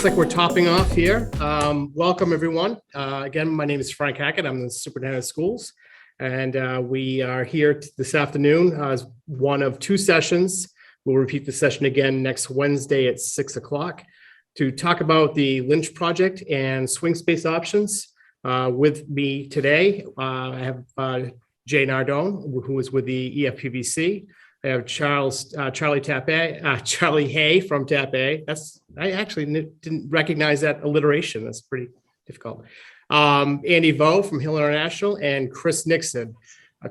looks like we're topping off here. Welcome, everyone. Again, my name is Frank Hackett. I'm the superintendent of schools, and we are here this afternoon as one of two sessions. We'll repeat the session again next Wednesday at 6 o'clock to talk about the Lynch project and swing space options. With me today, I have Jay Nardone, who is with the EFPBC. I have Charlie Hay from TAP-A. I actually didn't recognize that alliteration. That's pretty difficult. Andy Vo from Hill International and Chris Nixon.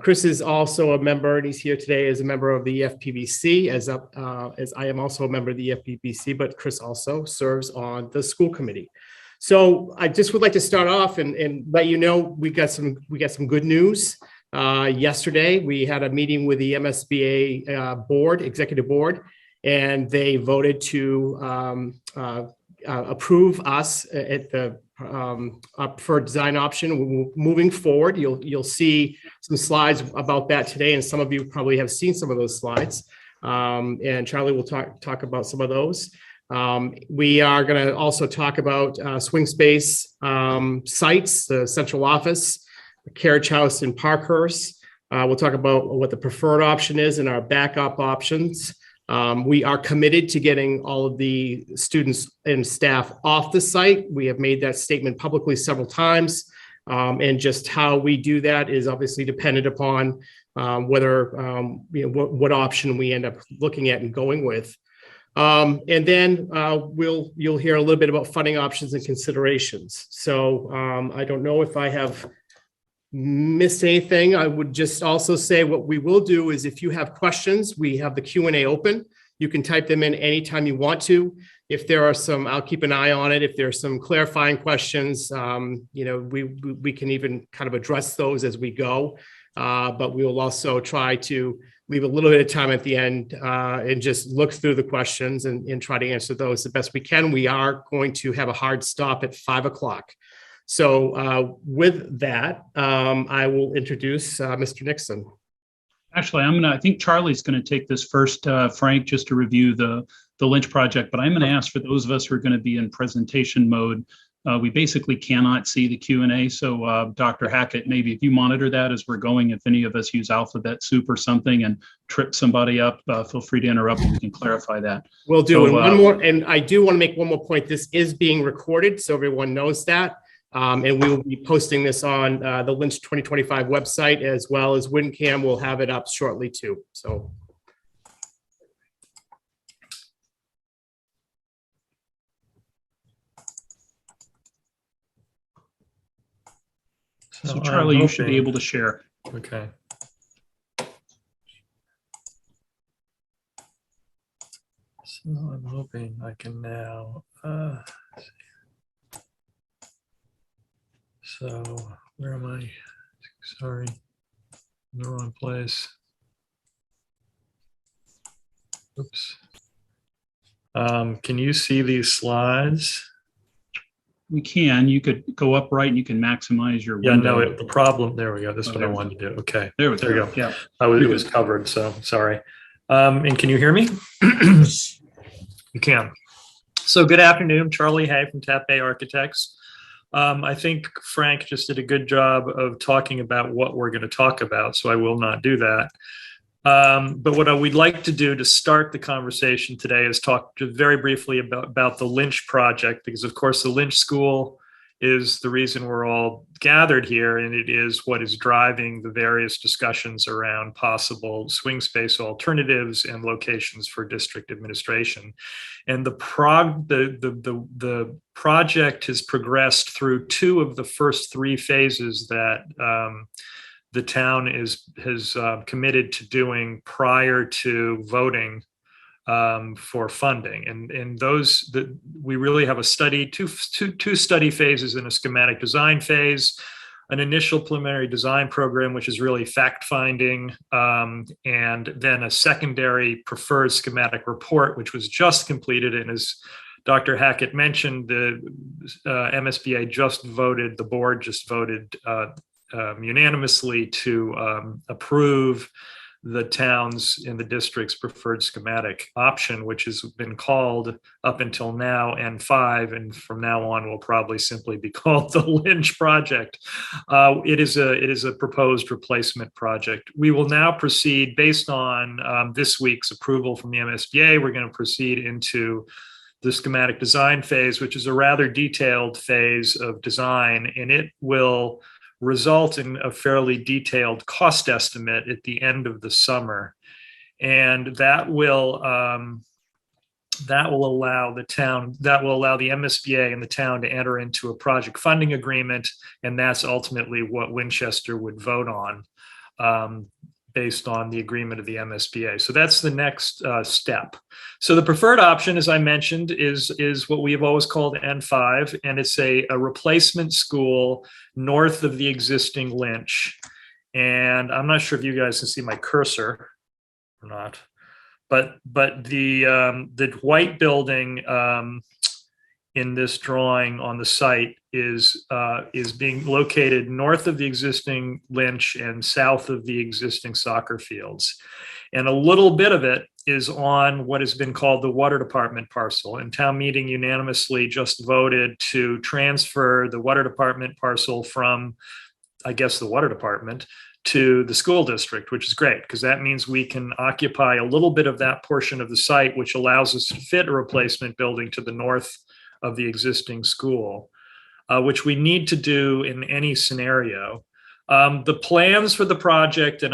Chris is also a member, and he's here today as a member of the EFPBC, as I am also a member of the EFPBC, but Chris also serves on the school committee. So I just would like to start off and let you know we got some good news. Yesterday, we had a meeting with the MSBA executive board, and they voted to approve us at the preferred design option. Moving forward, you'll see some slides about that today, and some of you probably have seen some of those slides. And Charlie will talk about some of those. We are going to also talk about swing space sites, the central office, the Carriage House in Parkhurst. We'll talk about what the preferred option is and our backup options. We are committed to getting all of the students and staff off the site. We have made that statement publicly several times. And just how we do that is obviously dependent upon whether, what option we end up looking at and going with. And then you'll hear a little bit about funding options and considerations. So I don't know if I have missed anything. I would just also say what we will do is if you have questions, we have the Q&A open. You can type them in anytime you want to. If there are some, I'll keep an eye on it. If there's some clarifying questions, we can even kind of address those as we go. But we will also try to leave a little bit of time at the end and just look through the questions and try to answer those the best we can. We are going to have a hard stop at 5 o'clock. So with that, I will introduce Mr. Nixon. Actually, I think Charlie's going to take this first, Frank, just to review the Lynch project. But I'm going to ask for those of us who are going to be in presentation mode. We basically cannot see the Q&A. So Dr. Hackett, maybe if you monitor that as we're going, if any of us use alphabet soup or something and trip somebody up, feel free to interrupt and we can clarify that. We'll do. So, and one more, and I do want to make one more point. This is being recorded, so everyone knows that. And we will be posting this on the Lynch 2025 website, as well as WinCam will have it up shortly too. So. So Charlie, you should be able to share. Okay. So I'm hoping I can now. So where am I? Sorry, in the wrong place. Oops. Can you see these slides? We can. You could go upright and you can maximize your window. window. The problem, there we go. This is what I wanted to do. Okay. There we go. Yeah. It was covered, so sorry. And can you hear me? You can. So good afternoon, Charlie Hay from TAP-A Architects. I think Frank just did a good job of talking about what we're going to talk about, so I will not do that. But what we'd like to do to start the conversation today is talk just very briefly about the Lynch project, because of course the Lynch School is the reason we're all gathered here, and it is what is driving the various discussions around possible swing space alternatives and locations for district administration. And the project has progressed through two of the first three phases that the town has committed to doing prior to voting for funding, and those we really have a study, two study phases and a schematic design phase, an initial preliminary design program, which is really fact finding, and then a secondary preferred schematic report, which was just completed. And as Dr. Hackett mentioned, the MSBA the board just voted unanimously to approve the town's and the district's preferred schematic option, which has been called up until now N5, and from now on will probably simply be called the Lynch project. It is a proposed replacement project. We will now proceed based on this week's approval from the MSBA. We're going to proceed into the schematic design phase, which is a rather detailed phase of design, and it will result in a fairly detailed cost estimate at the end of the summer. And that will allow the MSBA and the town to enter into a project funding agreement. And that's ultimately what Winchester would vote on based on the agreement of the MSBA. So that's the next step. So the preferred option, as I mentioned, is what we have always called N5, and it's a replacement school north of the existing Lynch. And I'm not sure if you guys can see my cursor or not, but the white building in this drawing on the site is being located north of the existing Lynch and south of the existing soccer fields. And a little bit of it is on what has been called the water department parcel. And town meeting unanimously just voted to transfer the water department parcel from, I guess, the water department to the school district, which is great because that means we can occupy a little bit of that portion of the site, which allows us to fit a replacement building to the north of the existing school, which we need to do in any scenario. The plans for the project, and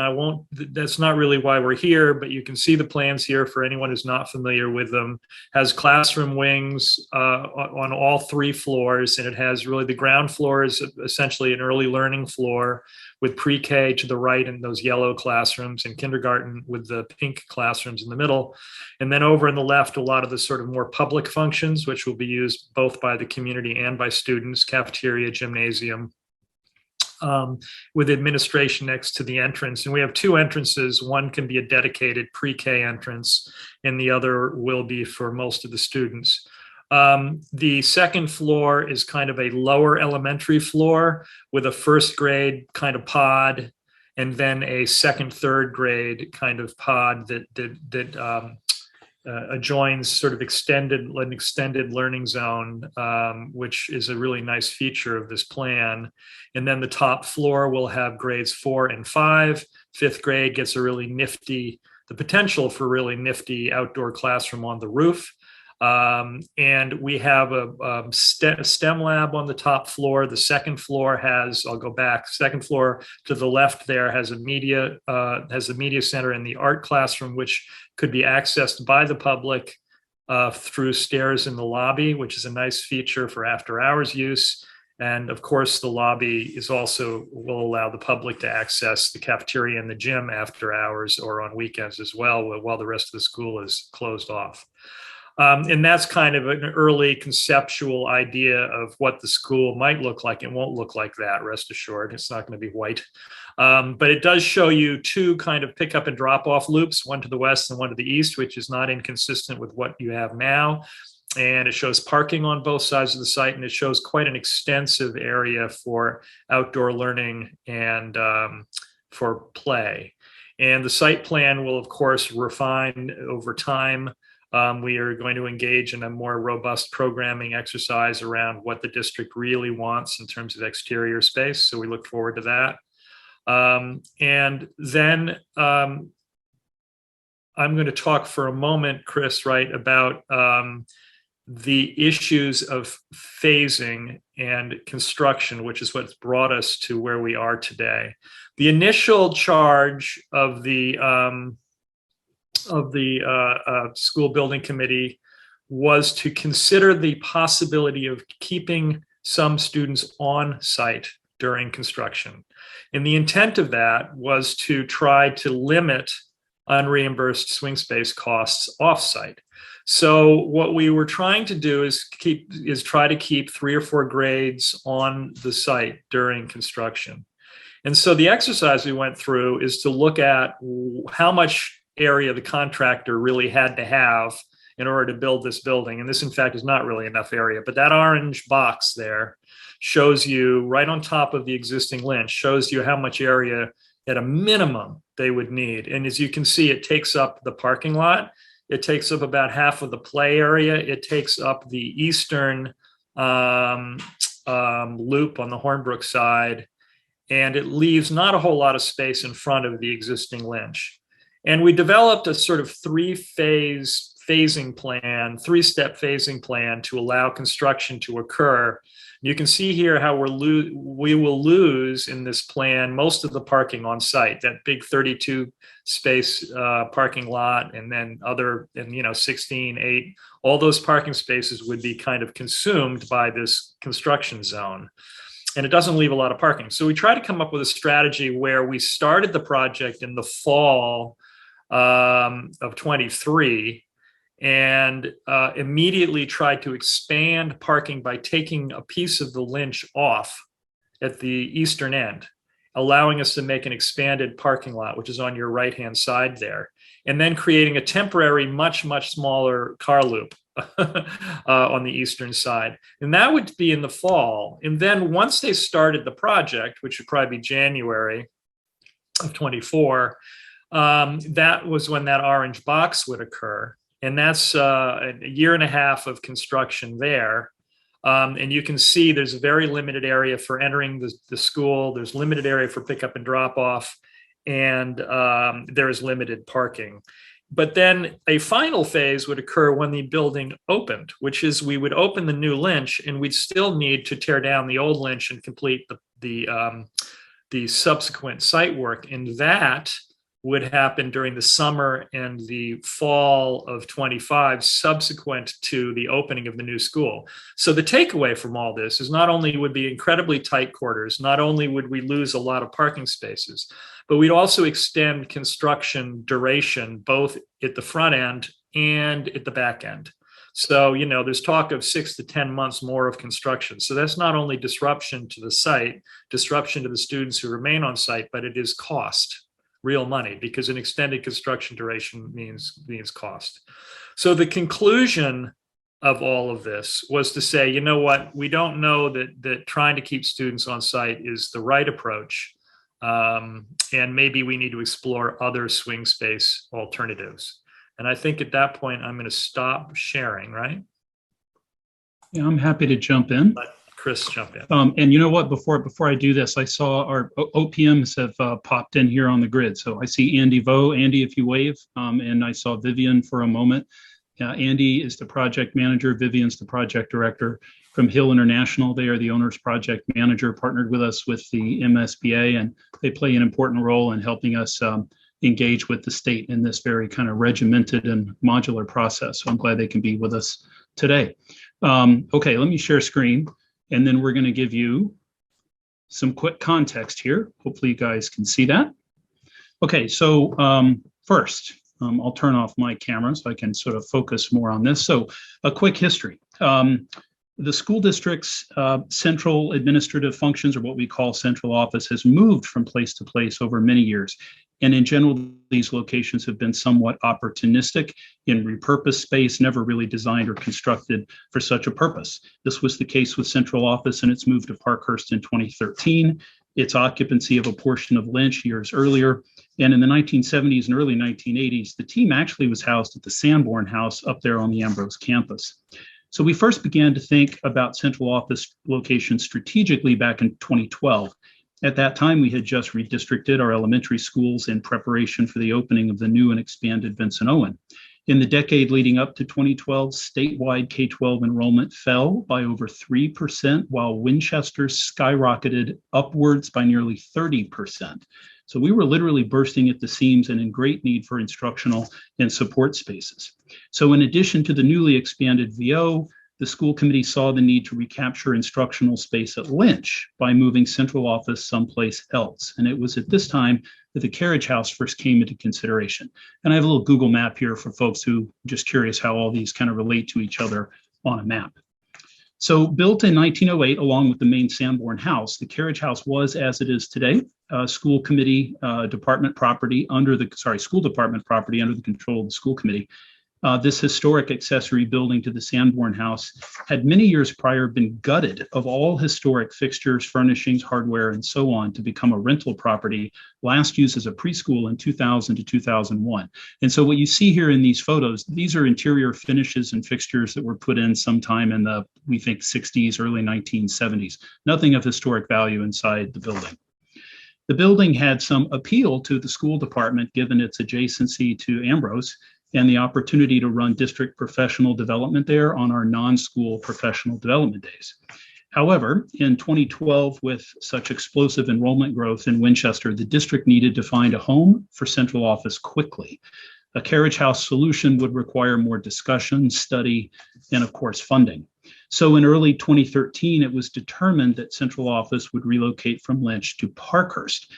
that's not really why we're here, but you can see the plans here for anyone who's not familiar with them, has classroom wings on all 3 floors. And it has really the ground floor is essentially an early learning floor with pre-K to the right in those yellow classrooms and kindergarten with the pink classrooms in the middle. And then over on the left, a lot of the sort of more public functions, which will be used both by the community and by students, cafeteria, gymnasium, with administration next to the entrance. And we have 2 entrances. One can be a dedicated pre-K entrance, and the other will be for most of the students. The second floor is kind of a lower elementary floor with a first grade kind of pod, and then a second, third grade kind of pod that adjoins sort of an extended learning zone, which is a really nice feature of this plan. And then the top floor will have grades 4 and 5. 5th grade gets the potential for really nifty outdoor classroom on the roof. And we have a STEM lab on the top floor. The second floor has, I'll go back, second floor to the left there has a media center and the art classroom, which could be accessed by the public through stairs in the lobby, which is a nice feature for after hours use. And of course, the lobby will allow the public to access the cafeteria and the gym after hours or on weekends as well, while the rest of the school is closed off. And that's kind of an early conceptual idea of what the school might look like. It won't look like that, rest assured. It's not going to be white. But it does show you 2 kind of pick up and drop off loops, one to the west and one to the east, which is not inconsistent with what you have now. And it shows parking on both sides of the site, and it shows quite an extensive area for outdoor learning and for play. And the site plan will, of course, refine over time. We are going to engage in a more robust programming exercise around what the district really wants in terms of exterior space. So we look forward to that. And then I'm going to talk for a moment, Chris, right, about the issues of phasing and construction, which is what's brought us to where we are today. The initial charge of the school building committee was to consider the possibility of keeping some students on site during construction. And the intent of that was to try to limit unreimbursed swing space costs off-site. So what we were trying to do is try to keep 3 or 4 grades on the site during construction. And so the exercise we went through is to look at how much area the contractor really had to have in order to build this building. And this, in fact, is not really enough area, but that orange box there shows you right on top of the existing Lynch, shows you how much area at a minimum they would need. And as you can see, it takes up the parking lot. It takes up about half of the play area. It takes up the eastern loop on the Hornbrook side. And it leaves not a whole lot of space in front of the existing Lynch. And we developed a sort of three-step phasing plan to allow construction to occur. You can see here how we will lose in this plan most of the parking on site, that big 32 space parking lot, and then 16, 8, all those parking spaces would be kind of consumed by this construction zone. And it doesn't leave a lot of parking. So we try to come up with a strategy where we started the project in the fall of 23, and immediately tried to expand parking by taking a piece of the Lynch off at the eastern end, allowing us to make an expanded parking lot, which is on your right-hand side there, and then creating a temporary, much, much smaller car loop on the eastern side. And that would be in the fall. And then once they started the project, which would probably be January of 24, that was when that orange box would occur. And that's a year and a half of construction there. And you can see there's a very limited area for entering the school. There's limited area for pickup and drop off, and there is limited parking. But then a final phase would occur when the building opened, which is we would open the new Lynch, and we'd still need to tear down the old Lynch and complete the subsequent site work. And that would happen during the summer and the fall of 25, subsequent to the opening of the new school. So the takeaway from all this is not only would be incredibly tight quarters, not only would we lose a lot of parking spaces, but we'd also extend construction duration, both at the front end and at the back end. So, there's talk of 6 to 10 months more of construction. So that's not only disruption to the site, disruption to the students who remain on site, but it is cost. Real money, because an extended construction duration means cost. So the conclusion of all of this was to say, you know what, we don't know that trying to keep students on site is the right approach. And maybe we need to explore other swing space alternatives. And I think at that point, I'm going to stop sharing, right? Yeah, I'm happy to jump in. Let Chris jump in. And you know what, before I do this, I saw our OPMs have popped in here on the grid. So I see Andy Vo. Andy, if you wave, and I saw Vivian for a moment. Andy is the project manager. Vivian's the project director from Hill International. They are the owner's project manager, partnered with us with the MSBA, and they play an important role in helping us engage with the state in this very kind of regimented and modular process. So I'm glad they can be with us today. Okay, let me share screen. And then we're going to give you some quick context here. Hopefully you guys can see that. Okay, so first, I'll turn off my camera so I can sort of focus more on this. So a quick history. The school district's central administrative functions, or what we call central office, has moved from place to place over many years. And in general, these locations have been somewhat opportunistic in repurposed space, never really designed or constructed for such a purpose. This was the case with central office and its move to Parkhurst in 2013, its occupancy of a portion of Lynch years earlier. And in the 1970s and early 1980s, the team actually was housed at the Sanborn House up there on the Ambrose campus. So we first began to think about central office locations strategically back in 2012. At that time, we had just redistricted our elementary schools in preparation for the opening of the new and expanded Vincent Owen. In the decade leading up to 2012, statewide K-12 enrollment fell by over 3%, while Winchester's skyrocketed upwards by nearly 30%. So we were literally bursting at the seams and in great need for instructional and support spaces. So in addition to the newly expanded VO, the school committee saw the need to recapture instructional space at Lynch by moving central office someplace else. And it was at this time that the Carriage House first came into consideration. And I have a little Google map here for folks who are just curious how all these kind of relate to each other on a map. So built in 1908, along with the main Sanborn House, the Carriage House was, as it is today, school committee department property under the, school department property under the control of the school committee. This historic accessory building to the Sanborn House had many years prior been gutted of all historic fixtures, furnishings, hardware, and so on to become a rental property, last used as a preschool in 2000 to 2001. And so what you see here in these photos, these are interior finishes and fixtures that were put in sometime in the, we think, 60s, early 1970s. Nothing of historic value inside the building. The building had some appeal to the school department given its adjacency to Ambrose and the opportunity to run district professional development there on our non-school professional development days. However, in 2012, with such explosive enrollment growth in Winchester, the district needed to find a home for central office quickly. A carriage house solution would require more discussion, study, and of course, funding. So in early 2013, it was determined that central office would relocate from Lynch to Parkhurst.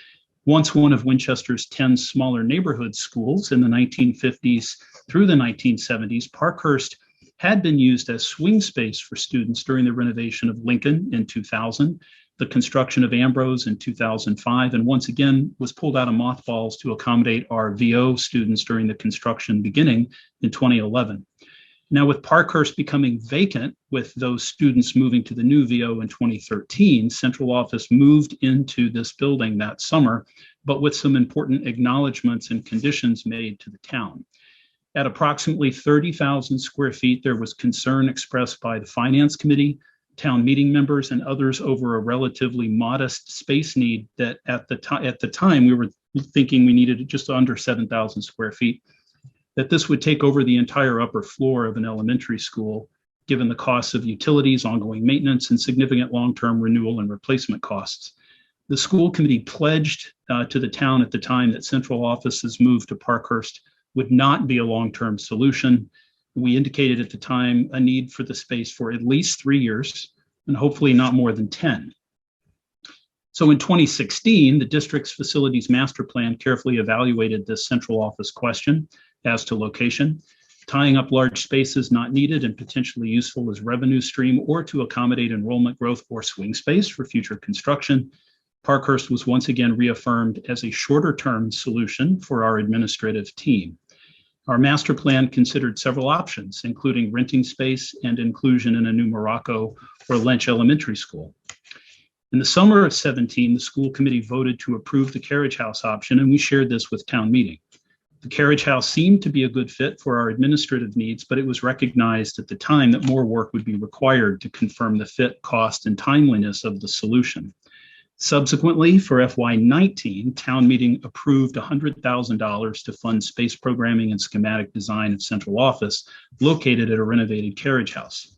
Once one of Winchester's 10 smaller neighborhood schools in the 1950s through the 1970s, Parkhurst had been used as swing space for students during the renovation of Lincoln in 2000, the construction of Ambrose in 2005, and once again was pulled out of mothballs to accommodate our VO students during the construction beginning in 2011. Now, with Parkhurst becoming vacant, with those students moving to the new VO in 2013, central office moved into this building that summer, but with some important acknowledgments and conditions made to the town. At approximately 30,000 square feet, there was concern expressed by the Finance Committee, town meeting members, and others over a relatively modest space need that at the time we were thinking we needed just under 7,000 square feet. That this would take over the entire upper floor of an elementary school, given the costs of utilities, ongoing maintenance, and significant long-term renewal and replacement costs. The school committee pledged to the town at the time that central office's move to Parkhurst would not be a long-term solution. We indicated at the time a need for the space for at least 3 years, and hopefully not more than 10. So in 2016, the district's facilities master plan carefully evaluated this central office question as to location, tying up large spaces not needed and potentially useful as revenue stream or to accommodate enrollment growth or swing space for future construction. Parkhurst was once again reaffirmed as a shorter term solution for our administrative team. Our master plan considered several options, including renting space and inclusion in a new Morocco or Lynch elementary school. In the summer of 17, the school committee voted to approve the carriage house option, and we shared this with town meeting. The carriage house seemed to be a good fit for our administrative needs, but it was recognized at the time that more work would be required to confirm the fit, cost, and timeliness of the solution. Subsequently, for FY19, town meeting approved $100,000 to fund space programming and schematic design of central office located at a renovated carriage house.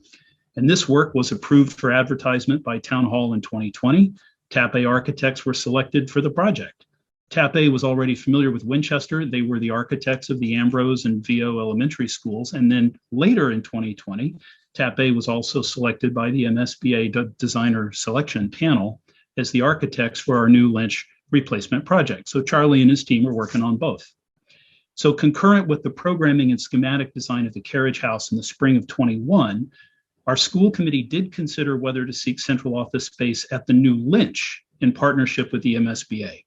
And this work was approved for advertisement by Town Hall in 2020. TAP A architects were selected for the project. TAP A was already familiar with Winchester. They were the architects of the Ambrose and VO elementary schools. And then later in 2020, TAP A was also selected by the MSBA designer selection panel as the architects for our new Lynch replacement project. So Charlie and his team are working on both. So concurrent with the programming and schematic design of the carriage house in the spring of 21, our school committee did consider whether to seek central office space at the new Lynch in partnership with the MSBA.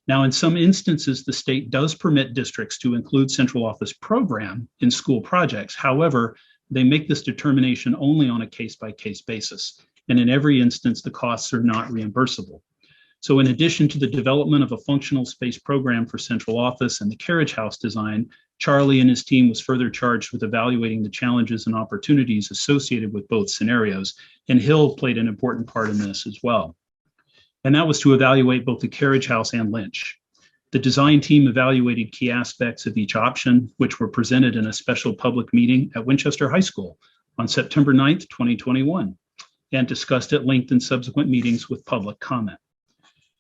Now, in some instances, the state does permit districts to include central office program in school projects. However, they make this determination only on a case-by-case basis. And in every instance, the costs are not reimbursable. So in addition to the development of a functional space program for central office and the carriage house design, Charlie and his team was further charged with evaluating the challenges and opportunities associated with both scenarios. And Hill played an important part in this as well. And that was to evaluate both the carriage house and Lynch. The design team evaluated key aspects of each option, which were presented in a special public meeting at Winchester High School on September 9th, 2021, and discussed at length in subsequent meetings with public comment.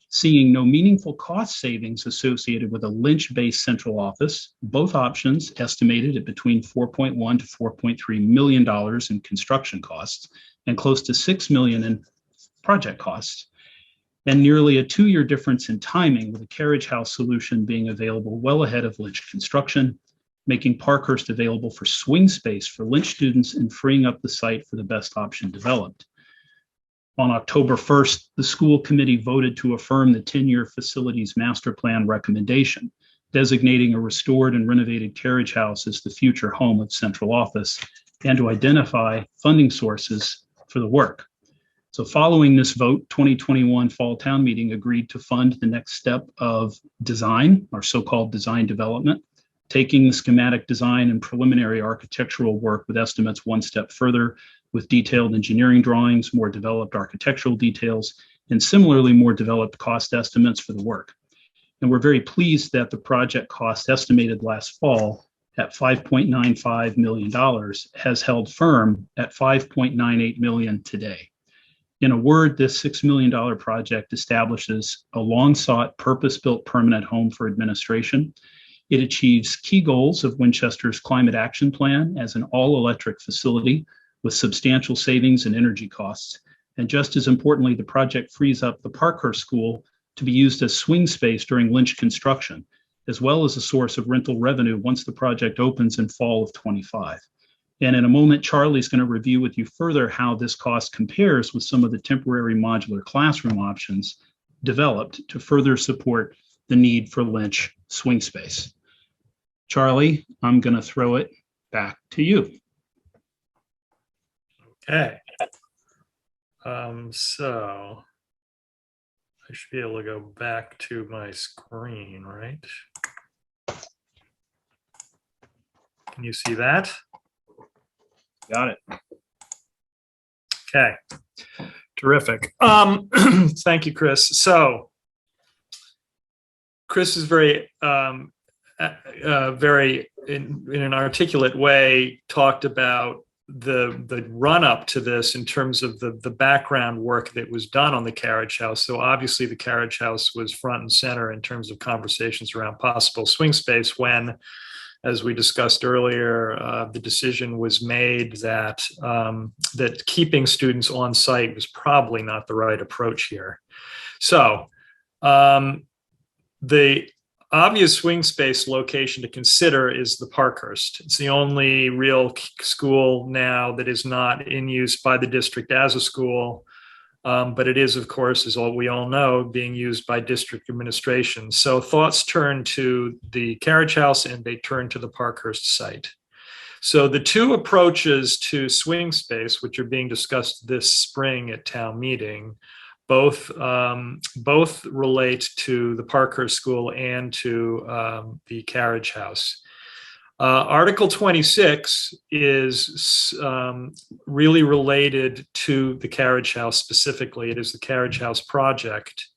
Seeing no meaningful cost savings associated with a Lynch-based central office, both options estimated at between $4.1 to $4.3 million in construction costs and close to $6 million in project costs, and nearly a 2-year difference in timing, with the carriage house solution being available well ahead of Lynch construction, making Parkhurst available for swing space for Lynch students and freeing up the site for the best option developed. On October 1st, the school committee voted to affirm the 10-year facilities master plan recommendation designating a restored and renovated Carriage House as the future home of central office, and to identify funding sources for the work. So following this vote, 2021 Fall Town Meeting agreed to fund the next step of design, or so-called design development, taking the schematic design and preliminary architectural work with estimates one step further, with detailed engineering drawings, more developed architectural details, and similarly more developed cost estimates for the work. And we're very pleased that the project cost estimated last fall at $5.95 million has held firm at $5.98 million today. In a word, this $6 million project establishes a long-sought, purpose-built permanent home for administration. It achieves key goals of Winchester's climate action plan as an all-electric facility with substantial savings in energy costs. And just as importantly, the project frees up the Parkhurst School to be used as swing space during Lynch construction, as well as a source of rental revenue once the project opens in fall of 25. And in a moment, Charlie's going to review with you further how this cost compares with some of the temporary modular classroom options developed to further support the need for Lynch swing space. Charlie, I'm going to throw it back to you. Okay. So I should be able to go back to my screen, right? Can you see that? Got it. Okay. Terrific. Thank you, Chris. So Chris is very in an articulate way talked about the run up to this in terms of the background work that was done on the Carriage House. So obviously the Carriage House was front and center in terms of conversations around possible swing space when, as we discussed earlier, the decision was made that that keeping students on site was probably not the right approach here. So the obvious swing space location to consider is the Parkhurst. It's the only real school now that is not in use by the district as a school, but it is, of course, as we all know, being used by district administration. So thoughts turn to the Carriage House and they turn to the Parkhurst site. So the two approaches to swing space, which are being discussed this spring at town meeting, both relate to the Parkhurst School and to the Carriage House. Article 26 is really related to the Carriage House specifically. It is the Carriage House project.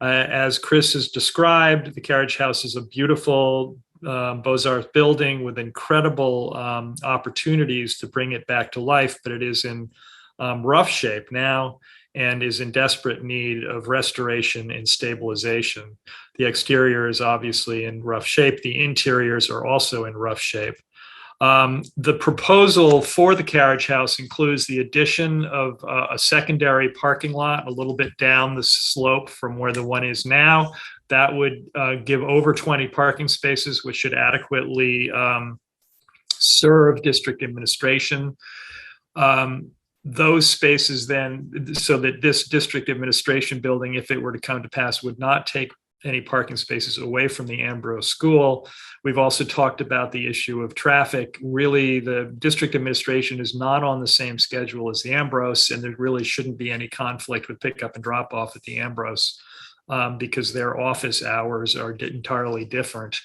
As Chris has described, the Carriage House is a beautiful Beaux-Arts building with incredible opportunities to bring it back to life, but it is in rough shape now and is in desperate need of restoration and stabilization. The exterior is obviously in rough shape. The interiors are also in rough shape. The proposal for the Carriage House includes the addition of a secondary parking lot a little bit down the slope from where the one is now. That would give over 20 parking spaces, which should adequately serve district administration. Those spaces then, so that this district administration building, if it were to come to pass, would not take any parking spaces away from the Ambrose School. We've also talked about the issue of traffic. Really, the district administration is not on the same schedule as the Ambrose, and there really shouldn't be any conflict with pickup and drop off at the Ambrose because their office hours are entirely different.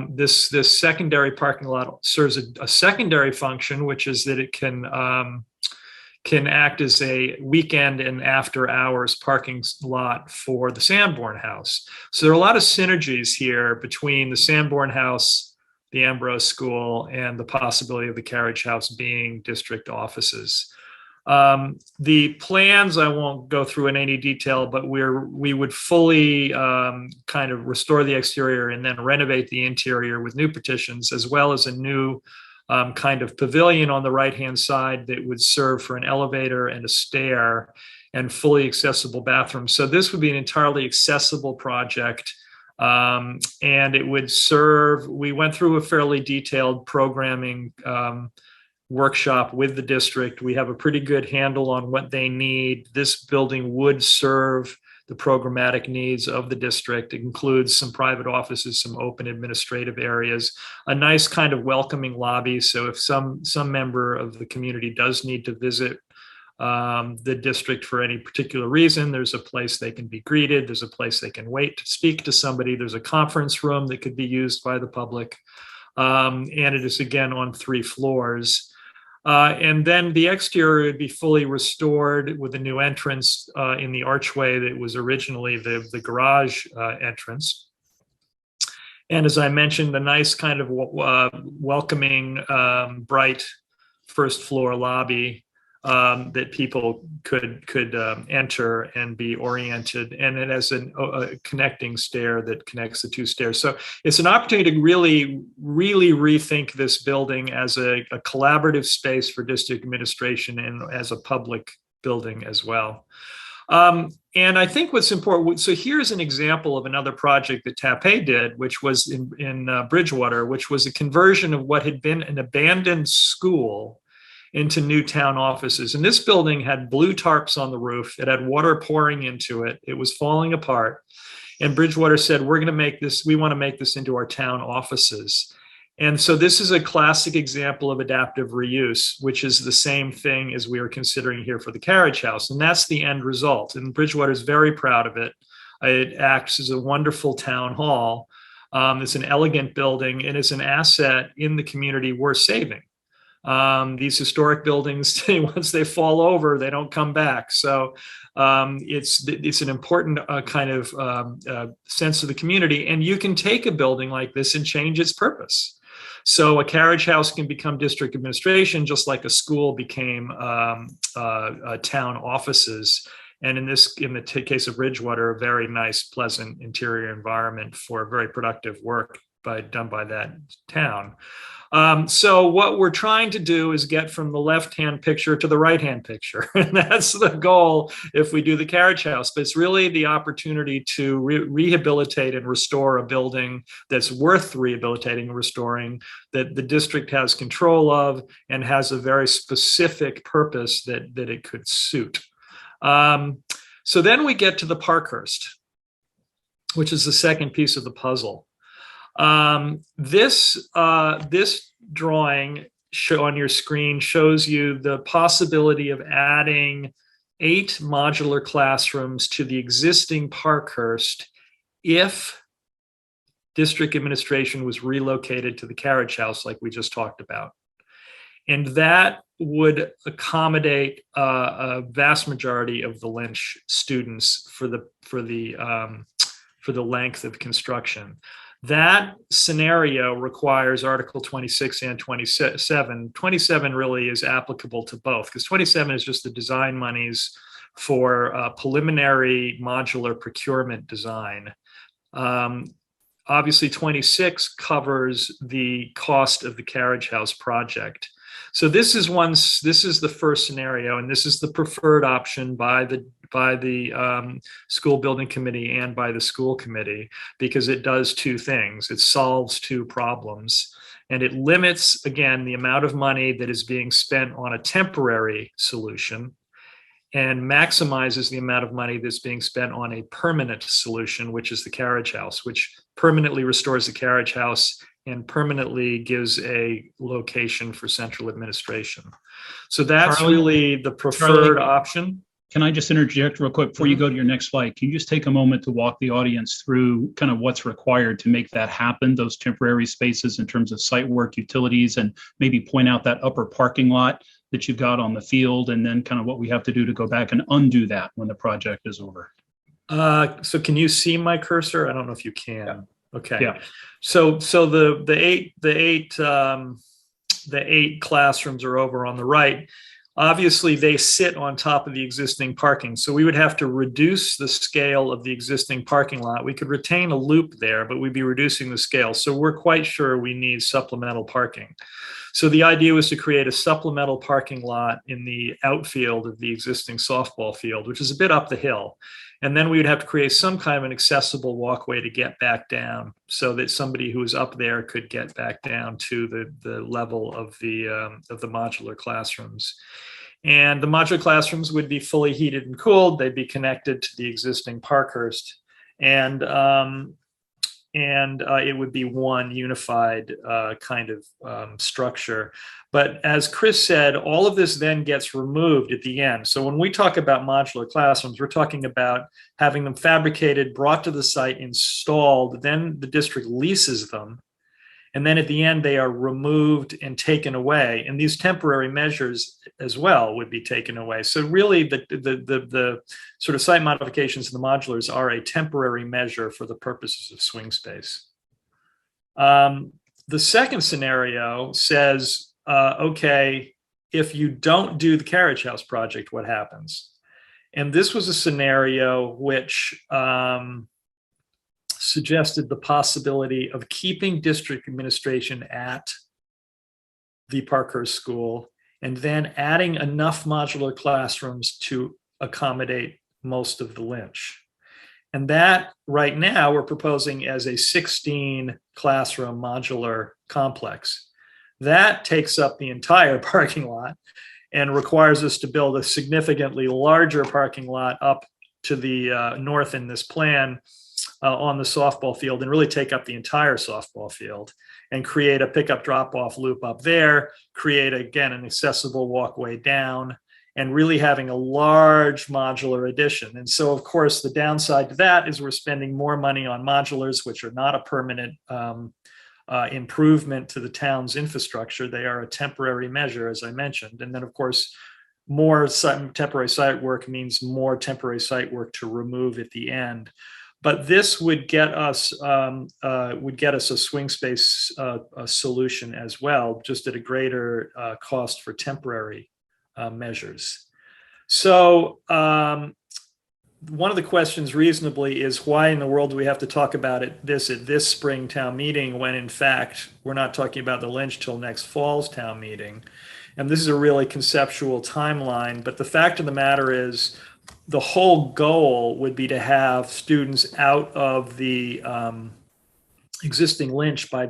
This secondary parking lot serves a secondary function, which is that it can act as a weekend and after hours parking lot for the Sanborn House. So there are a lot of synergies here between the Sanborn House, the Ambrose School, and the possibility of the Carriage House being district offices. The plans, I won't go through in any detail, but we would fully kind of restore the exterior and then renovate the interior with new partitions, as well as a new kind of pavilion on the right-hand side that would serve for an elevator and a stair and fully accessible bathrooms. So this would be an entirely accessible project. And it would serve, we went through a fairly detailed programming workshop with the district. We have a pretty good handle on what they need. This building would serve the programmatic needs of the district. It includes some private offices, some open administrative areas, a nice kind of welcoming lobby. So if some member of the community does need to visit the district for any particular reason, there's a place they can be greeted. There's a place they can wait to speak to somebody. There's a conference room that could be used by the public. And it is, again, on 3 floors. And then the exterior would be fully restored with a new entrance in the archway that was originally the garage entrance. And as I mentioned, a nice kind of welcoming, bright first floor lobby that people could enter and be oriented, and it has a connecting stair that connects the 2 stairs. So it's an opportunity to really rethink this building as a collaborative space for district administration and as a public building as well. And I think what's important, so here's an example of another project that TAPE did, which was in Bridgewater, which was a conversion of what had been an abandoned school into new town offices. And this building had blue tarps on the roof. It had water pouring into it. It was falling apart. And Bridgewater said, we want to make this into our town offices. And so this is a classic example of adaptive reuse, which is the same thing as we are considering here for the Carriage House. And that's the end result. And Bridgewater is very proud of it. It acts as a wonderful town hall. It's an elegant building, and it's an asset in the community worth saving. These historic buildings, once they fall over, they don't come back. So it's an important kind of sense of the community. And you can take a building like this and change its purpose. So a carriage house can become district administration, just like a school became town offices. And in the case of Bridgewater, a very nice, pleasant interior environment for very productive work done by that town. So what we're trying to do is get from the left-hand picture to the right-hand picture. And that's the goal if we do the Carriage House. But it's really the opportunity to rehabilitate and restore a building that's worth rehabilitating and restoring, that the district has control of and has a very specific purpose that it could suit. So then we get to the Parkhurst, which is the second piece of the puzzle. This drawing on your screen shows you the possibility of adding 8 modular classrooms to the existing Parkhurst if district administration was relocated to the Carriage House like we just talked about. And that would accommodate a vast majority of the Lynch students for the length of construction. That scenario requires Article 26 and 27. 27 really is applicable to both, because 27 is just the design monies for preliminary modular procurement design. Obviously, 26 covers the cost of the Carriage House project. So this is the first scenario, and this is the preferred option by the school building committee and by the school committee, because it does 2 things. It solves 2 problems, and it limits, again, the amount of money that is being spent on a temporary solution, and maximizes the amount of money that's being spent on a permanent solution, which is the Carriage House, which permanently restores the Carriage House and permanently gives a location for central administration. So that's really the preferred option. Can I just interject real quick before you go to your next slide? Can you just take a moment to walk the audience through kind of what's required to make that happen, those temporary spaces in terms of site work, utilities, and maybe point out that upper parking lot that you've got on the field, and then kind of what we have to do to go back and undo that when the project is over? So can you see my cursor? I don't know if you can. Yeah. Okay. Yeah. So the eight classrooms are over on the right. Obviously, they sit on top of the existing parking. So we would have to reduce the scale of the existing parking lot. We could retain a loop there, but we'd be reducing the scale. So we're quite sure we need supplemental parking. So the idea was to create a supplemental parking lot in the outfield of the existing softball field, which is a bit up the hill. And then we would have to create some kind of an accessible walkway to get back down so that somebody who was up there could get back down to the level of the modular classrooms. And the modular classrooms would be fully heated and cooled. They'd be connected to the existing Parkhurst. And it would be one unified kind of structure. But as Chris said, all of this then gets removed at the end. So when we talk about modular classrooms, we're talking about having them fabricated, brought to the site, installed, then the district leases them. And then at the end, they are removed and taken away. And these temporary measures as well would be taken away. So really the sort of site modifications in the modulars are a temporary measure for the purposes of swing space. The second scenario says, okay, if you don't do the Carriage House project, what happens? And this was a scenario which suggested the possibility of keeping district administration at the Parkhurst School and then adding enough modular classrooms to accommodate most of the Lynch. And that right now we're proposing as a 16 classroom modular complex. That takes up the entire parking lot and requires us to build a significantly larger parking lot up to the north in this plan on the softball field, and really take up the entire softball field and create a pickup drop-off loop up there, create, again, an accessible walkway down, and really having a large modular addition. And so, of course, the downside to that is we're spending more money on modulars, which are not a permanent improvement to the town's infrastructure. They are a temporary measure, as I mentioned. And then, of course, more temporary site work means more temporary site work to remove at the end. But this would get us a swing space solution as well, just at a greater cost for temporary measures. So one of the questions reasonably is, why in the world do we have to talk about this at this spring town meeting when in fact we're not talking about the Lynch till next fall's town meeting? And this is a really conceptual timeline, but the fact of the matter is the whole goal would be to have students out of the existing Lynch by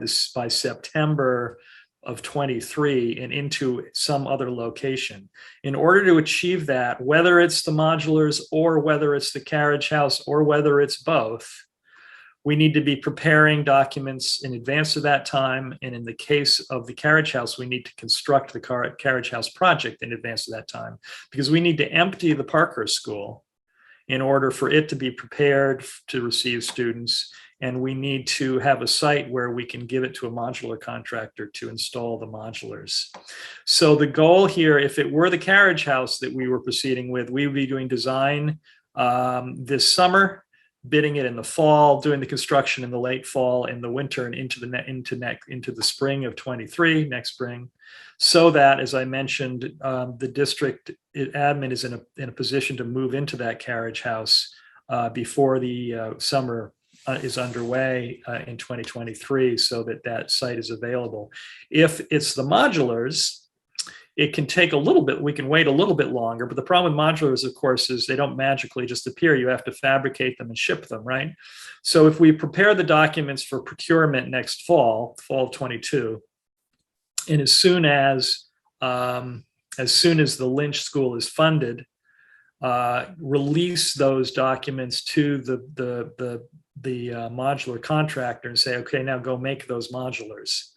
September of 23 and into some other location. In order to achieve that, whether it's the modulars or whether it's the Carriage House or whether it's both, we need to be preparing documents in advance of that time. And in the case of the Carriage House, we need to construct the Carriage House project in advance of that time, because we need to empty the Parkhurst School in order for it to be prepared to receive students. And we need to have a site where we can give it to a modular contractor to install the modulars. So the goal here, if it were the Carriage House that we were proceeding with, we would be doing design this summer, bidding it in the fall, doing the construction in the late fall and the winter, and into the spring of 23, next spring, so that, as I mentioned, the district admin is in a position to move into that Carriage House before the summer is underway in 2023, so that that site is available. If it's the modulars, it can take a little bit, we can wait a little bit longer, but the problem with modulars, of course, is they don't magically just appear. You have to fabricate them and ship them, right? So if we prepare the documents for procurement next fall of 22, and as soon as the Lynch School is funded, release those documents to the modular contractor and say, okay, now go make those modulars.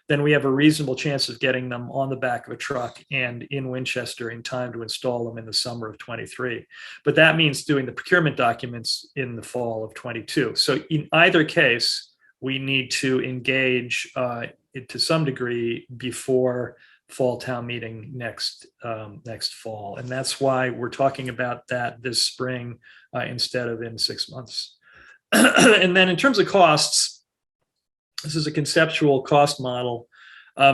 Then we have a reasonable chance of getting them on the back of a truck and in Winchester in time to install them in the summer of 23. But that means doing the procurement documents in the fall of 22. So in either case, we need to engage it to some degree before fall town meeting next fall. And that's why we're talking about that this spring instead of in 6 months. And then in terms of costs, this is a conceptual cost model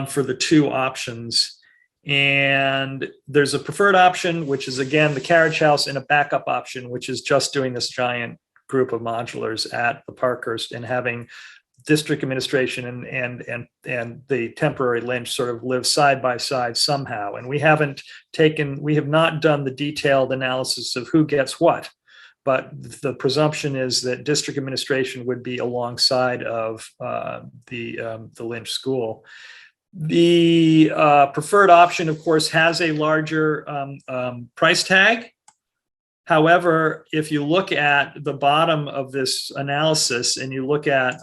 for the two options. And there's a preferred option, which is, again, the Carriage House, and a backup option, which is just doing this giant group of modulars at the Parkhurst and having district administration and the temporary Lynch sort of live side by side somehow. And we have not done the detailed analysis of who gets what. But the presumption is that district administration would be alongside of the Lynch School. The preferred option, of course, has a larger price tag. However, if you look at the bottom of this analysis and you look at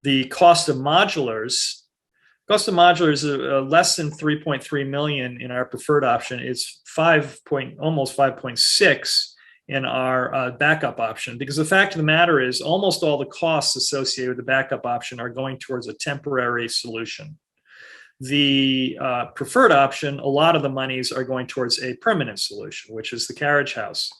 the cost of modulars, is less than 3.3 million in our preferred option. It's almost 5.6 in our backup option, because the fact of the matter is almost all the costs associated with the backup option are going towards a temporary solution. The preferred option, a lot of the monies are going towards a permanent solution, which is the Carriage House.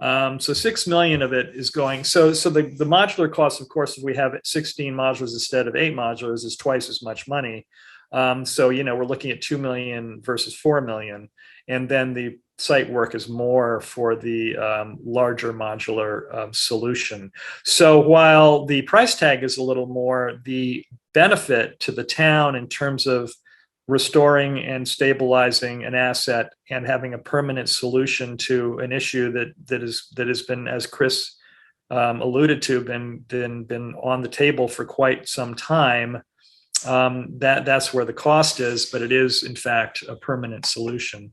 So 6 million of it is going. So the modular cost, of course, if we have 16 modulars instead of 8 modulars, is twice as much money. So, we're looking at 2 million versus 4 million. And then the site work is more for the larger modular solution. So while the price tag is a little more, the benefit to the town in terms of restoring and stabilizing an asset and having a permanent solution to an issue that has been, as Chris alluded to, been on the table for quite some time. That's where the cost is, but it is in fact a permanent solution.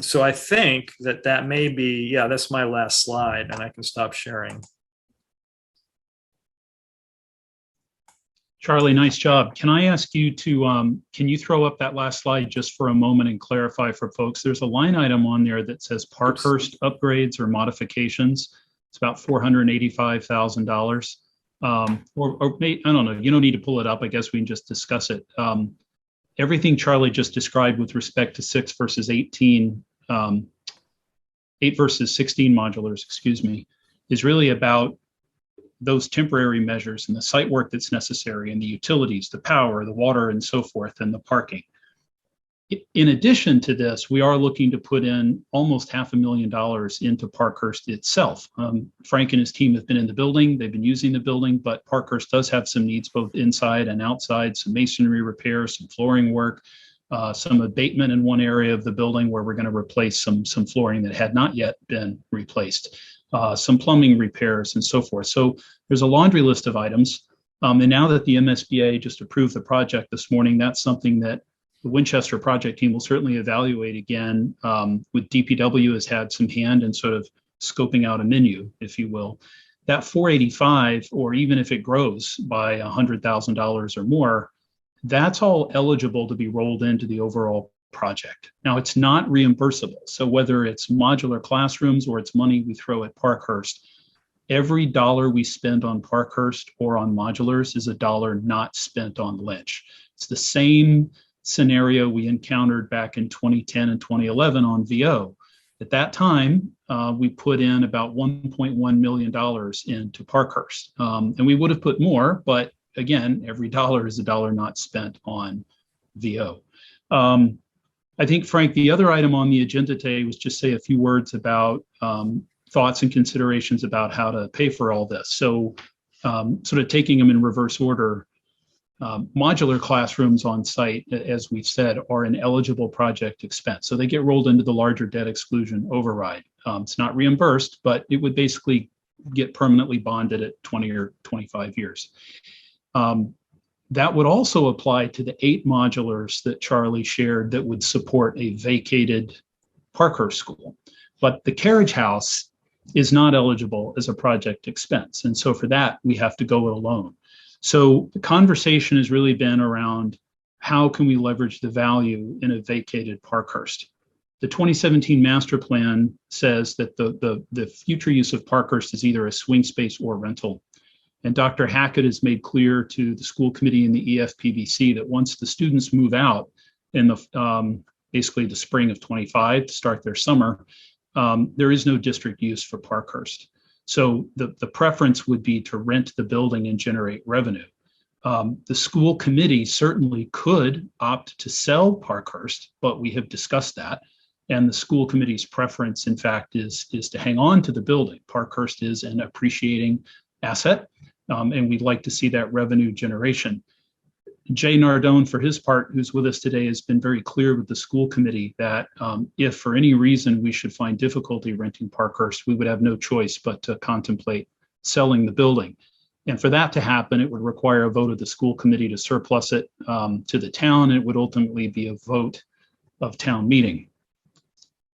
So I think that may be, yeah, that's my last slide, and I can stop sharing. Charlie, nice job. Can I ask you to, can you throw up that last slide just for a moment and clarify for folks? There's a line item on there that says Parkhurst upgrades or modifications. It's about $485,000. Or I don't know, you don't need to pull it up. I guess we can just discuss it. Everything Charlie just described with respect to 6 versus 18, 8 versus 16 modulars, excuse me, is really about those temporary measures and the site work that's necessary and the utilities, the power, the water, and so forth, and the parking. In addition to this, we are looking to put in almost $500,000 into Parkhurst itself. Frank and his team have been in the building, they've been using the building, but Parkhurst does have some needs both inside and outside, some masonry repairs, some flooring work, some abatement in one area of the building where we're going to replace some flooring that had not yet been replaced, some plumbing repairs and so forth. So there's a laundry list of items. And now that the MSBA just approved the project this morning, that's something that the Winchester project team will certainly evaluate again. With DPW has had some hand in sort of scoping out a menu, if you will. That 485, or even if it grows by $100,000 or more, that's all eligible to be rolled into the overall project. Now, it's not reimbursable. So whether it's modular classrooms or it's money we throw at Parkhurst, every dollar we spend on Parkhurst or on modulars is a dollar not spent on Lynch. It's the same scenario we encountered back in 2010 and 2011 on VO. At that time, we put in about $1.1 million into Parkhurst. And we would have put more, but again, every dollar is a dollar not spent on VO. I think, Frank, the other item on the agenda today was just say a few words about thoughts and considerations about how to pay for all this. So sort of taking them in reverse order, modular classrooms on site, as we've said, are an eligible project expense. So they get rolled into the larger debt exclusion override. It's not reimbursed, but it would basically get permanently bonded at 20 or 25 years. That would also apply to the 8 modulars that Charlie shared that would support a vacated Parkhurst school. But the Carriage House is not eligible as a project expense. And so for that, we have to go it alone. So the conversation has really been around how can we leverage the value in a vacated Parkhurst. The 2017 master plan says that the future use of Parkhurst is either a swing space or rental. And Dr. Hackett has made clear to the school committee and the EFPBC that once the students move out in the basically the spring of 25 to start their summer, there is no district use for Parkhurst. So the preference would be to rent the building and generate revenue. The school committee certainly could opt to sell Parkhurst, but we have discussed that. And the school committee's preference, in fact, is to hang on to the building. Parkhurst is an appreciating asset, and we'd like to see that revenue generation. Jay Nardone, for his part, who's with us today, has been very clear with the school committee that if for any reason we should find difficulty renting Parkhurst, we would have no choice but to contemplate selling the building. And for that to happen, it would require a vote of the school committee to surplus it to the town, and it would ultimately be a vote of town meeting.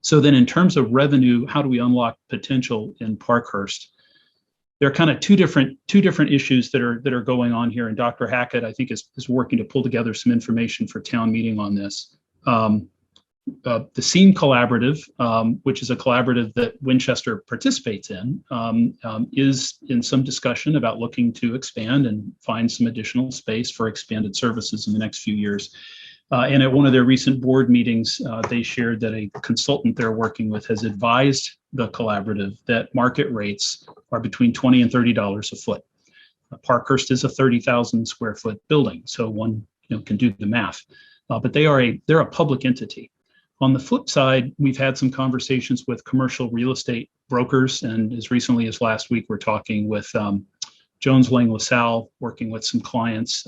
So then in terms of revenue, how do we unlock potential in Parkhurst? There are kind of two different issues that are going on here. And Dr. Hackett, I think, is working to pull together some information for town meeting on this. The SEAM Collaborative, which is a collaborative that Winchester participates in, is in some discussion about looking to expand and find some additional space for expanded services in the next few years. And at one of their recent board meetings, they shared that a consultant they're working with has advised the collaborative that market rates are between $20 and $30 a foot. Parkhurst is a 30,000 square foot building, so one can do the math. But they're a public entity. On the flip side, we've had some conversations with commercial real estate brokers, and as recently as last week, we're talking with Jones Lang LaSalle, working with some clients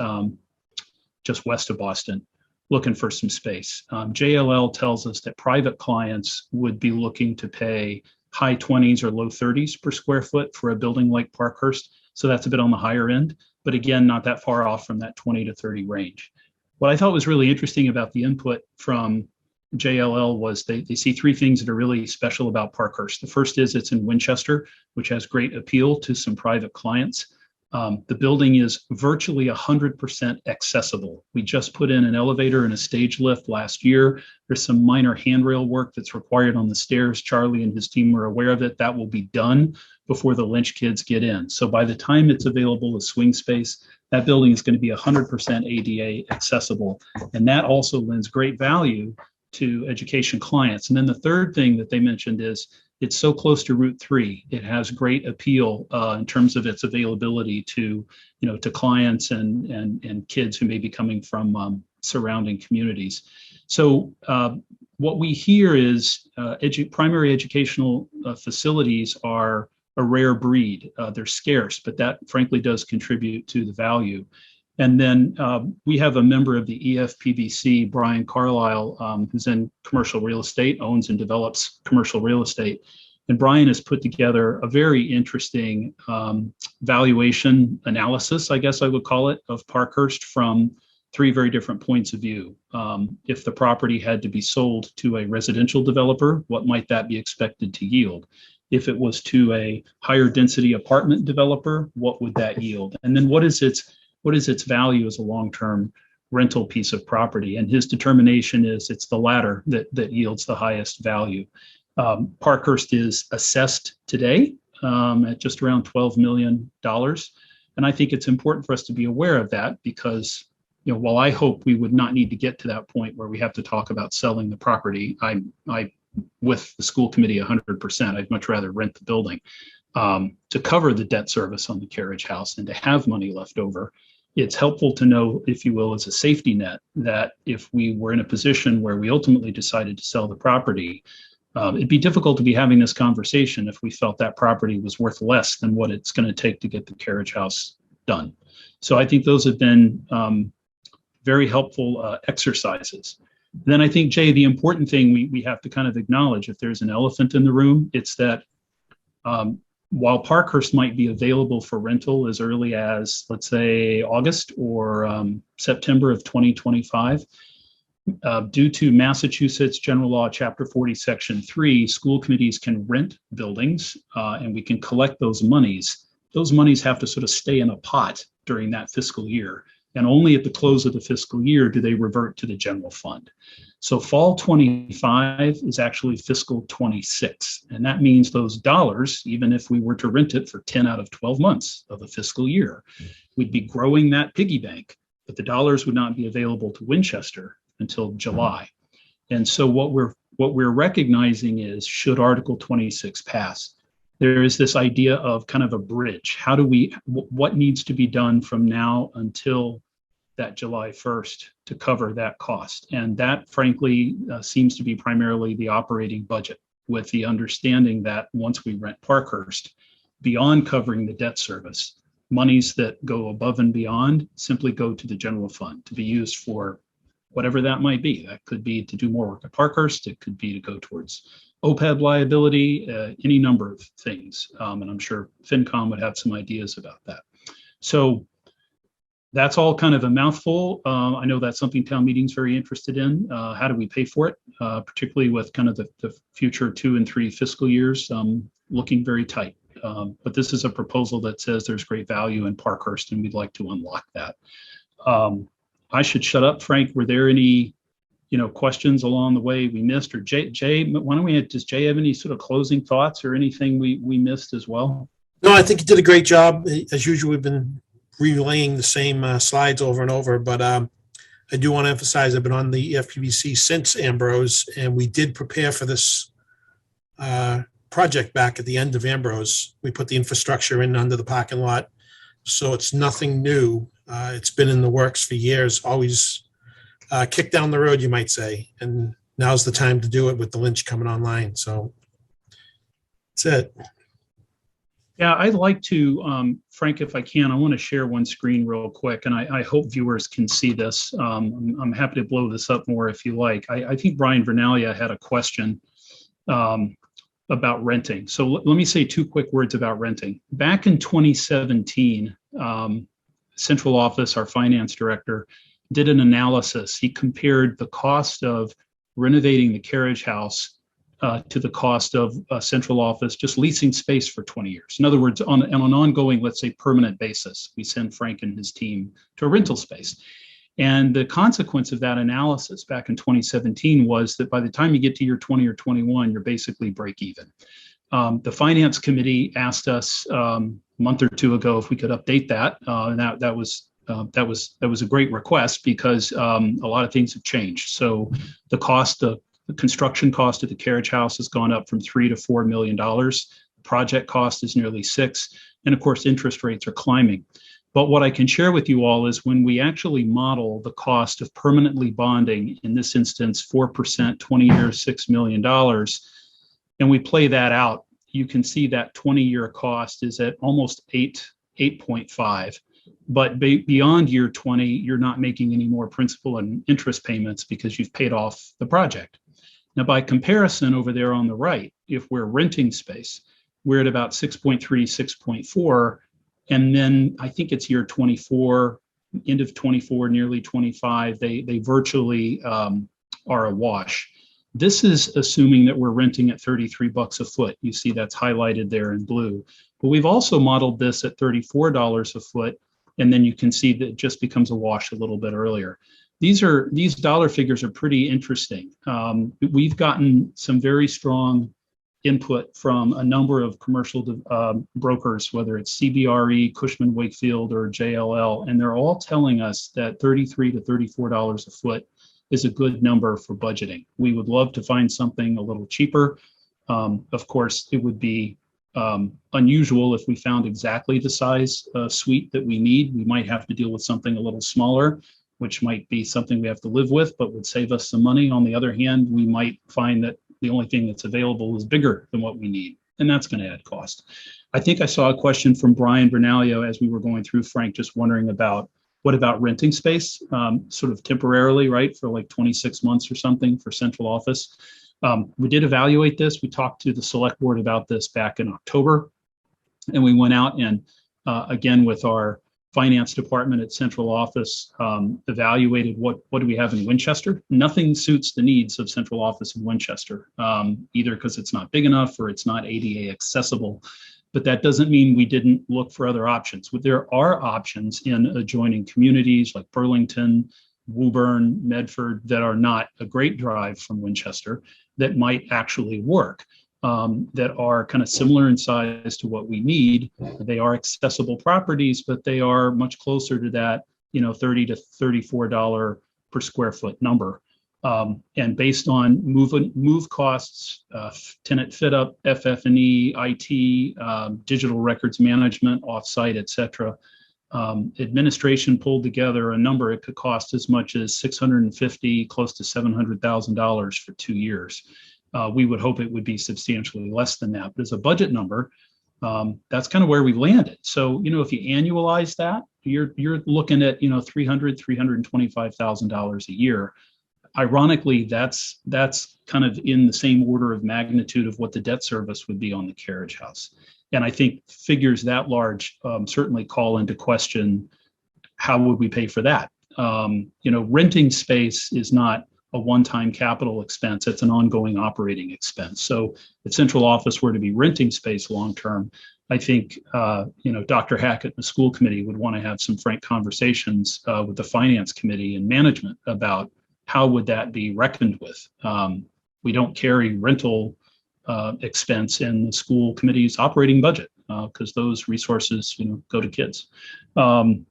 just west of Boston, looking for some space. JLL tells us that private clients would be looking to pay high 20s or low 30s per square foot for a building like Parkhurst. So that's a bit on the higher end, but again, not that far off from that 20 to 30 range. What I thought was really interesting about the input from JLL was they see three things that are really special about Parkhurst. The first is it's in Winchester, which has great appeal to some private clients. The building is virtually 100% accessible. We just put in an elevator and a stage lift last year. There's some minor handrail work that's required on the stairs. Charlie and his team are aware of it. That will be done before the Lynch kids get in. So by the time it's available as swing space, that building is going to be 100% ADA accessible. And that also lends great value to education clients. And then the third thing that they mentioned is it's so close to Route 3. It has great appeal in terms of its availability to clients and kids who may be coming from surrounding communities. So what we hear is primary educational facilities are a rare breed. They're scarce, but that frankly does contribute to the value. And then we have a member of the EFPBC, Brian Carlisle, who's in commercial real estate, owns and develops commercial real estate. And Brian has put together a very interesting valuation analysis, I guess I would call it, of Parkhurst from three very different points of view. If the property had to be sold to a residential developer, what might that be expected to yield? If it was to a higher density apartment developer, what would that yield? And then what is its value as a long-term rental piece of property? And his determination is it's the latter that yields the highest value. Parkhurst is assessed today at just around $12 million. And I think it's important for us to be aware of that because, while I hope we would not need to get to that point where we have to talk about selling the property, I with the school committee 100%, I'd much rather rent the building to cover the debt service on the Carriage House and to have money left over. It's helpful to know, if you will, as a safety net, that if we were in a position where we ultimately decided to sell the property, it'd be difficult to be having this conversation if we felt that property was worth less than what it's going to take to get the Carriage House done. So I think those have been very helpful exercises. Then I think, Jay, the important thing we have to kind of acknowledge, if there's an elephant in the room, it's that while Parkhurst might be available for rental as early as, let's say, August or September of 2025, due to Massachusetts General Law, Chapter 40, Section 3, school committees can rent buildings and we can collect those monies. Those monies have to sort of stay in a pot during that fiscal year. And only at the close of the fiscal year do they revert to the general fund. So fall 25 is actually fiscal 26. And that means those dollars, even if we were to rent it for 10 out of 12 months of the fiscal year, we'd be growing that piggy bank, but the dollars would not be available to Winchester until July. And so what we're recognizing is, should Article 26 pass, there is this idea of kind of a bridge. What needs to be done from now until that July 1st to cover that cost? And that, frankly, seems to be primarily the operating budget, with the understanding that once we rent Parkhurst, beyond covering the debt service, monies that go above and beyond simply go to the general fund to be used for whatever that might be. That could be to do more work at Parkhurst. It could be to go towards OPEB liability, any number of things. And I'm sure FinCom would have some ideas about that. So that's all kind of a mouthful. I know that's something town meeting's very interested in. How do we pay for it? Particularly with kind of the future 2 and 3 fiscal years looking very tight. But this is a proposal that says there's great value in Parkhurst, and we'd like to unlock that. I should shut up, Frank. Were there any, questions along the way we missed? Or Jay, why don't does Jay have any sort of closing thoughts or anything we missed as well? No, I think you did a great job. As usual, we've been relaying the same slides over and over, but I do want to emphasize I've been on the FPBC since Ambrose, and we did prepare for this project back at the end of Ambrose. We put the infrastructure in under the parking lot, so it's nothing new. It's been in the works for years, always kicked down the road, you might say, and now's the time to do it with the Lynch coming online. So that's it. Yeah, I'd like to, Frank, if I can, I want to share one screen real quick, and I hope viewers can see this. I'm happy to blow this up more if you like. I think Brian Vernalia had a question about renting. So let me say 2 quick words about renting. Back in 2017, Central Office, our finance director, did an analysis. He compared the cost of renovating the Carriage House to the cost of Central Office just leasing space for 20 years. In other words, on an ongoing, let's say, permanent basis, we send Frank and his team to a rental space. And the consequence of that analysis back in 2017 was that by the time you get to year 20 or 21, you're basically break even. The finance committee asked us a month or 2 ago if we could update that, and that was a great request because a lot of things have changed. So the construction cost of the Carriage House has gone up from $3 to $4 million. Project cost is nearly $6 million. And of course, interest rates are climbing. But what I can share with you all is when we actually model the cost of permanently bonding, in this instance, 4%, 20 years, $6 million, and we play that out, you can see that 20-year cost is at almost 8.5. But beyond year 20, you're not making any more principal and interest payments because you've paid off the project. Now, by comparison, over there on the right, if we're renting space, we're at about 6.3, 6.4. And then I think it's year 24, end of 24, nearly 25, they virtually are a wash. This is assuming that we're renting at $33 a foot. You see that's highlighted there in blue. But we've also modeled this at $34 a foot. And then you can see that it just becomes a wash a little bit earlier. These dollar figures are pretty interesting. We've gotten some very strong input from a number of commercial brokers, whether it's CBRE, Cushman Wakefield, or JLL, and they're all telling us that $33 to $34 a foot is a good number for budgeting. We would love to find something a little cheaper. Of course, it would be unusual if we found exactly the size suite that we need. We might have to deal with something a little smaller, which might be something we have to live with, but would save us some money. On the other hand, we might find that the only thing that's available is bigger than what we need, and that's going to add cost. I think I saw a question from Brian Bernalio as we were going through, Frank, just wondering about what about renting space, sort of temporarily, right, for like 26 months or something for Central Office. We did evaluate this. We talked to the select board about this back in October, and we went out and again with our finance department at Central Office, evaluated what do we have in Winchester. Nothing suits the needs of Central Office in Winchester, either because it's not big enough or it's not ADA accessible. But that doesn't mean we didn't look for other options. There are options in adjoining communities like Burlington, Woburn, Medford that are not a great drive from Winchester that might actually work. That are kind of similar in size to what we need. They are accessible properties, but they are much closer to that, $30 to $34 per square foot number. And based on move costs, tenant fit up, FF&E, IT, digital records management, offsite, et cetera, administration pulled together a number. It could cost as much as $650,000, close to $700,000 for 2 years. We would hope it would be substantially less than that. But as a budget number, that's kind of where we landed. So, if you annualize that, you're looking at, $325,000 a year. ironically, that's kind of in the same order of magnitude of what the debt service would be on the Carriage House. And I think figures that large certainly call into question, how would we pay for that? Renting space is not a one-time capital expense. It's an ongoing operating expense. So if central office were to be renting space long-term, I think, Dr. Hackett and the school committee would want to have some frank conversations with the finance committee and management about how would that be reckoned with. We don't carry rental expense in the school committee's operating budget because those resources, go to kids. Then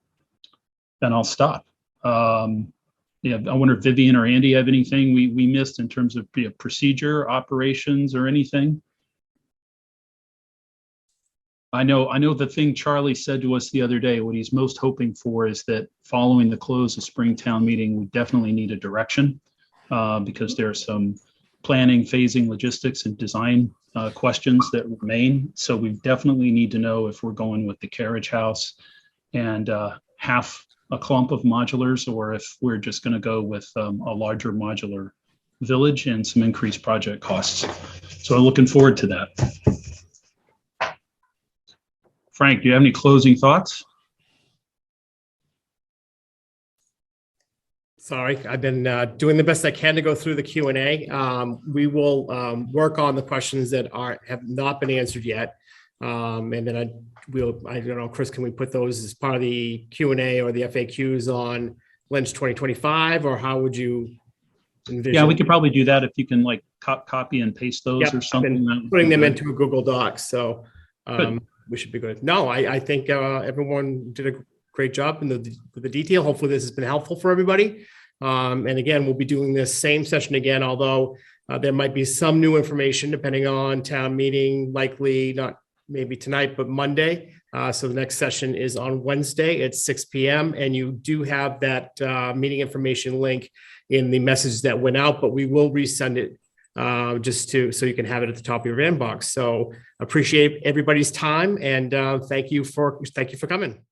I'll stop. I wonder if Vivian or Andy have anything we missed in terms of procedure, operations, or anything. I know the thing Charlie said to us the other day, what he's most hoping for is that following the close of Springtown meeting, we definitely need a direction because there are some planning, phasing, logistics, and design questions that remain. So we definitely need to know if we're going with the Carriage House and half a clump of modulars, or if we're just going to go with a larger modular village and some increased project costs. So I'm looking forward to that. Frank, do you have any closing thoughts? Sorry, I've been doing the best I can to go through the Q&A. We will work on the questions that have not been answered yet. And then I don't know, Chris, can we put those as part of the Q&A or the FAQs on Lynch 2025, or how would you envision? Yeah, we could probably do that if you can copy and paste those or something. I've been putting them into a Google Docs, so we should be good. No, I think everyone did a great job in the detail. Hopefully this has been helpful for everybody. And again, we'll be doing this same session again, although there might be some new information depending on town meeting, likely not maybe tonight, but Monday. So the next session is on Wednesday at 6 p.m. And you do have that meeting information link in the message that went out, but we will resend it so you can have it at the top of your inbox. So appreciate everybody's time, and thank you for coming.